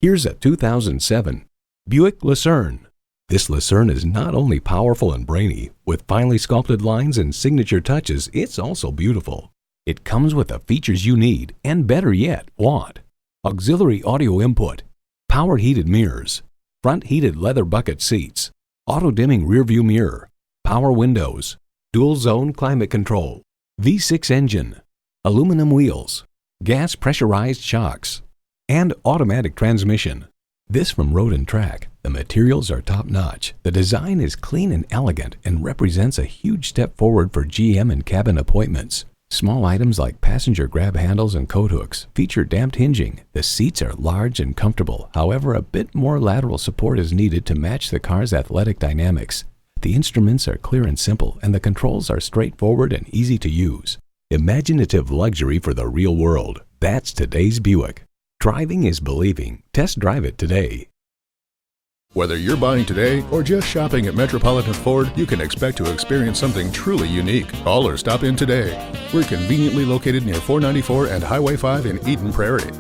Here's a 2007 Buick Lucerne. This Lucerne is not only powerful and brainy, with finely sculpted lines and signature touches, it's also beautiful. It comes with the features you need, and better yet, want. Auxiliary audio input, power heated mirrors, front heated leather bucket seats, auto-dimming rearview mirror, power windows, dual zone climate control, V6 engine, aluminum wheels, gas pressurized shocks, and automatic transmission. This from Road and Track. The materials are top-notch. The design is clean and elegant and represents a huge step forward for GM and cabin appointments. Small items like passenger grab handles and coat hooks feature damped hinging. The seats are large and comfortable. However, a bit more lateral support is needed to match the car's athletic dynamics. The instruments are clear and simple, and the controls are straightforward and easy to use. Imaginative luxury for the real world. That's today's Buick. Driving is believing. Test drive it today. Whether you're buying today or just shopping at Metropolitan Ford, you can expect to experience something truly unique. Call or stop in today. We're conveniently located near 494 and Highway 5 in Eden Prairie.